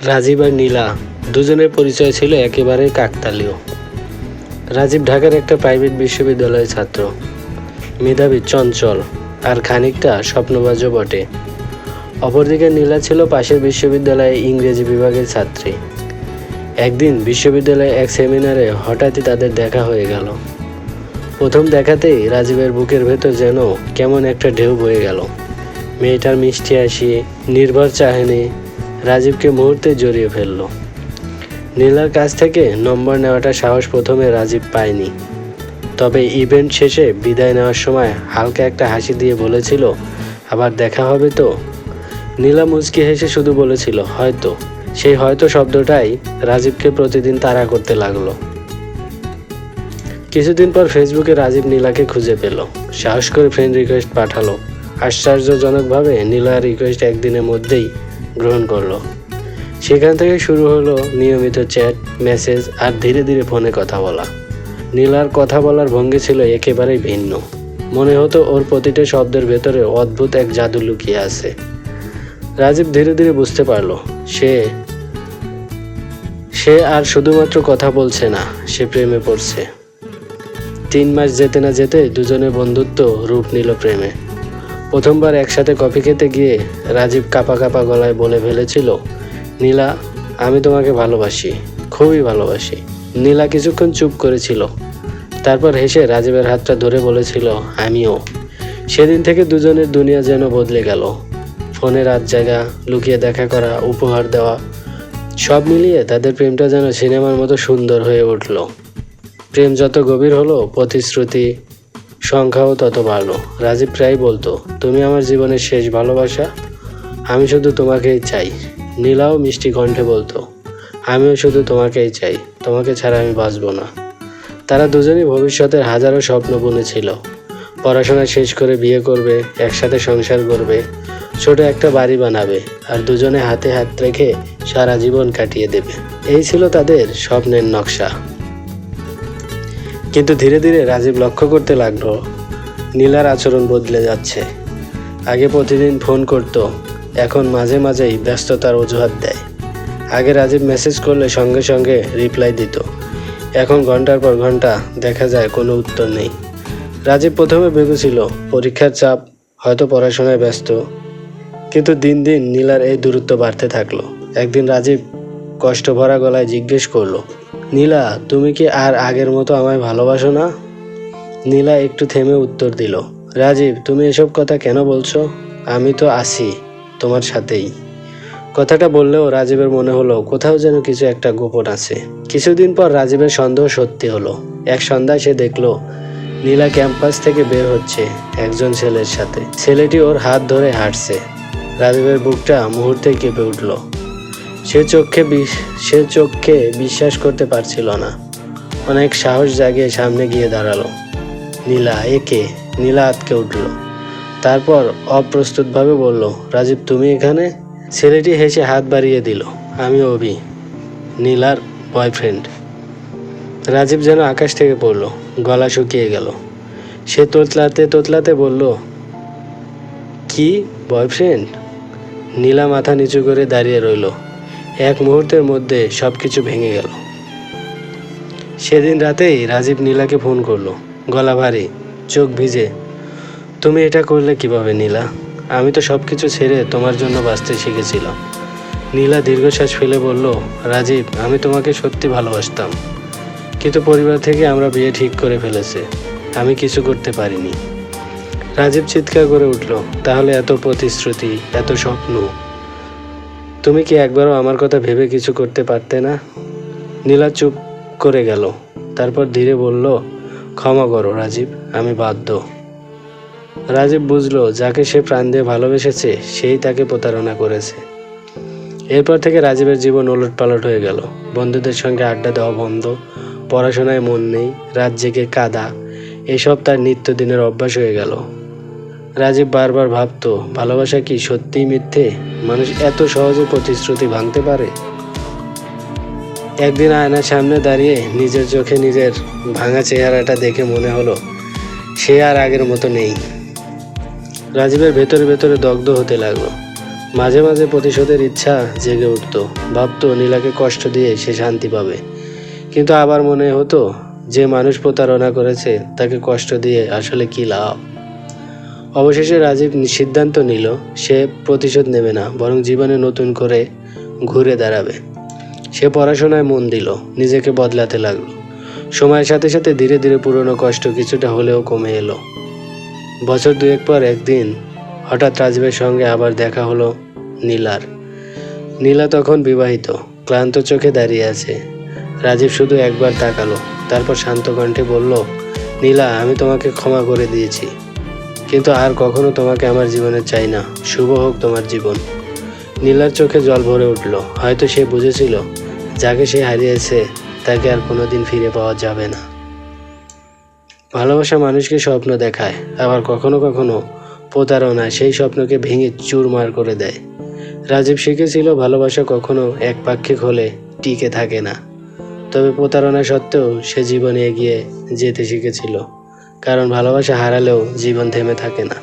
রাজীব আর নীলা দুজনের পরিচয় ছিল একেবারে কাকতালীয়। রাজীব ঢাকার একটা প্রাইভেট বিশ্ববিদ্যালয়ের ছাত্র, মেধাবী, চঞ্চল আর খানিকটা স্বপ্নবাজও বটে। অপরদিকে নীলা ছিল পাশের বিশ্ববিদ্যালয়ে ইংরেজি বিভাগের ছাত্রী। একদিন বিশ্ববিদ্যালয়ে এক সেমিনারে হঠাৎই তাদের দেখা হয়ে গেল। প্রথম দেখাতেই রাজীবের বুকের ভেতর যেন কেমন একটা ঢেউ বয়ে গেল। মেয়েটার মিষ্টি হাসি, নির্ভর চাহনি রাজীবকে মুহূর্তে জড়িয়ে ফেলল। নীলার কাছ থেকে নম্বর নেওয়াটা সাহস প্রথমে রাজীব পায়নি, তবে ইভেন্ট শেষে বিদায় নেওয়ার সময় হালকা একটা হাসি দিয়ে বলেছিল, আবার দেখা হবে তো। নীলা মুচকি হেসে শুধু বলেছিল, হয়তো। সেই হয়তো শব্দটাই রাজীবকে প্রতিদিন তাড়া করতে লাগলো। কিছুদিন পর ফেসবুকে রাজীব নীলাকে খুঁজে পেল, সাহস করে ফ্রেন্ড রিকোয়েস্ট পাঠালো। আশ্চর্যজনকভাবে নীলার রিকোয়েস্ট একদিনের মধ্যেই গ্রহণ করলো। সেখান থেকে শুরু হলো নিয়মিত চ্যাট, মেসেজ আর ধীরে ধীরে ফোনে কথা বলা। নীলার কথা বলার ভঙ্গি ছিল একেবারেই ভিন্ন। মনে হতো ওর প্রতিটা শব্দের ভেতরে অদ্ভুত এক জাদু লুকিয়ে আছে। রাজীব ধীরে ধীরে বুঝতে পারল, সে আর শুধুমাত্র কথা বলছে না, সে প্রেমে পড়ছে। 3 মাস যেতে না যেতে দুজনের বন্ধুত্ব রূপ নিল প্রেমে। প্রথমবার একসাথে কফি খেতে গিয়ে রাজীব কাঁপা কাঁপা গলায় বলে ফেলেছিল, নীলা, আমি তোমাকে ভালোবাসি, খুবই ভালোবাসি। নীলা কিছুক্ষণ চুপ করেছিল, তারপর হেসে রাজীবের হাতটা ধরে বলেছিল, আমিও। সেদিন থেকে দুজনের দুনিয়া যেন বদলে গেল। ফোনে রাত জাগা, লুকিয়ে দেখা করা, উপহার দেওয়া, সব মিলিয়ে তাদের প্রেমটা যেন সিনেমার মতো সুন্দর হয়ে উঠল। প্রেম যত গভীর হলো, প্রতিশ্রুতি সংখ্যাও তত বাড়লো। রাজীব প্রায় বলতো, তুমি আমার জীবনের শেষ ভালোবাসা, আমি শুধু তোমাকেই চাই। নীলাও মিষ্টি কণ্ঠে বলতো, আমিও শুধু তোমাকেই চাই, তোমাকে ছাড়া আমি বাঁচবো না। তারা দুজনই ভবিষ্যতের হাজারো স্বপ্ন বুনেছিল। পড়াশোনা শেষ করে বিয়ে করবে, একসাথে সংসার করবে, ছোট একটা বাড়ি বানাবে, আর দুজনে হাতে হাত রেখে সারা জীবন কাটিয়ে দেবে। এই ছিল তাদের স্বপ্নের নকশা। কিন্তু ধীরে ধীরে রাজীব লক্ষ্য করতে লাগলো, নীলার আচরণ বদলে যাচ্ছে। আগে প্রতিদিন ফোন করত, এখন মাঝে মাঝেই ব্যস্ততার অজুহাত দেয়। আগে রাজীব মেসেজ করলে সঙ্গে সঙ্গে রিপ্লাই দিত, এখন ঘন্টার পর ঘন্টা দেখা যায় কোনো উত্তর নেই। রাজীব প্রথমে ভেবেছিল পরীক্ষার চাপ, হয়তো পড়াশোনায় ব্যস্ত, কিন্তু দিন দিন নীলার এই দূরত্ব বাড়তে থাকলো। একদিন রাজীব কষ্ট ভরা গলায় জিজ্ঞেস করলো, নীলা, তুমি কি আর আগের মতো আমায় ভালোবাসো না? নীলা একটু থেমে উত্তর দিল, রাজীব, তুমি এসব কথা কেন বলছো? আমি তো আছি তোমার সাথেই। কথাটা বললেও রাজীবের মনে হলো কোথাও যেন কিছু একটা গোপন আছে। কিছুদিন পর রাজীবের সন্দেহ সত্যি হলো। এক সন্ধ্যায় সে দেখলো নীলা ক্যাম্পাস থেকে বের হচ্ছে একজন ছেলের সাথে। ছেলেটি ওর হাত ধরে হাঁটছে। রাজীবের বুকটা মুহূর্তে কেঁপে উঠল। সে চোখকে বিশ্বাস করতে পারছিল না। অনেক সাহস জাগিয়ে সামনে গিয়ে দাঁড়ালো। নীলা, একে? নীলা আটকে উঠল, তারপর অপ্রস্তুতভাবে বলল, রাজীব, তুমি এখানে? ছেলেটি হেসে হাত বাড়িয়ে দিল, আমি অভি, নীলার বয়ফ্রেন্ড। রাজীব যেন আকাশ থেকে পড়ল, গলা শুকিয়ে গেল। সে তোতলাতে তোতলাতে বলল, কি বয়ফ্রেন্ড? নীলা মাথা নিচু করে দাঁড়িয়ে রইল। এক মুহূর্তের মধ্যে সব কিছু ভেঙে গেল। সেদিন রাতেই রাজীব নীলাকে ফোন করলো, গলা ভারী, চোখ ভিজে। তুমি এটা করলে কিভাবে নীলা? আমি তো সব কিছু ছেড়ে তোমার জন্য বাঁচতে শিখেছিলাম। নীলা দীর্ঘশ্বাস ফেলে বলল, রাজীব, আমি তোমাকে সত্যি ভালোবাসতাম, কিন্তু পরিবার থেকে আমরা বিয়ে ঠিক করে ফেলেছে, আমি কিছু করতে পারিনি। রাজীব চিৎকার করে উঠল, তাহলে এত প্রতিশ্রুতি, এত স্বপ্ন, তুমি কি একবারও আমার কথা ভেবে কিছু করতে পারতে না? নীলা চুপ করে গেল, তারপর ধীরে বলল, ক্ষমা করো রাজীব, আমি বাধ্য। রাজীব বুঝলো যাকে সে প্রাণ দিয়ে ভালোবেসেছে সেই তাকে প্রতারণা করেছে। এরপর থেকে রাজীবের জীবন ওলটপালট হয়ে গেল। বন্ধুদের সঙ্গে আড্ডা দেওয়া বন্ধ, পড়াশোনায় মন নেই, রাত জেগে কাঁদা, এসব তার নিত্যদিনের অভ্যাস হয়ে গেল। রাজীব বারবার ভাবতো, ভালোবাসা কি সত্যিই মিথ্যে? মানুষ এত সহজে প্রতিশ্রুতি ভাঙতে পারে? একদিন আয়নার সামনে দাঁড়িয়ে নিজের চোখে নিজের ভাঙা চেহারাটা দেখে মনে হলো সে আর আগের মতো নেই। রাজীবের ভেতরে ভেতরে দগ্ধ হতে লাগলো। মাঝে মাঝে প্রতিশোধের ইচ্ছা জেগে উঠত, ভাবতো নীলাকে কষ্ট দিয়ে সে শান্তি পাবে। কিন্তু আবার মনে হতো, যে মানুষ প্রতারণা করেছে তাকে কষ্ট দিয়ে আসলে কি লাভ। অবশেষে রাজীব সিদ্ধান্ত নিল সে প্রতিশোধ নেবে না, বরং জীবনে নতুন করে ঘুরে দাঁড়াবে। সে পড়াশোনায় মন দিল, নিজেকে বদলাতে লাগলো। সময়ের সাথে সাথে ধীরে ধীরে পুরনো কষ্ট কিছুটা হলেও কমে এলো। বছর দুয়েক পর একদিন হঠাৎ রাজীবের সঙ্গে আবার দেখা হলো নীলার। নীলা তখন বিবাহিত, ক্লান্ত চোখে দাঁড়িয়ে আছে। রাজীব শুধু একবার তাকালো, তারপর শান্ত কণ্ঠে বলল, নীলা, আমি তোমাকে ক্ষমা করে দিয়েছি, কিন্তু আর কখনো তোমাকে আমার জীবনে চাই না। শুভ হোক তোমার জীবন। নীলার চোখে জল ভরে উঠল। হয়তো সে বুঝেছিল, যাকে সে হারিয়েছে তাকে আর কোনোদিন ফিরে পাওয়া যাবে না। ভালোবাসা মানুষকে স্বপ্ন দেখায়, আবার কখনো কখনো প্রতারণা সেই স্বপ্নকে ভেঙে চুরমার করে দেয়। রাজীব শিখেছিল, ভালোবাসা কখনো একপাক্ষিক হলে টিকে থাকে না। তবে প্রতারণা সত্ত্বেও সে জীবনে এগিয়ে যেতে শিখেছিল, কারণ ভালোবাসা হারালেও জীবন থেমে থাকে না।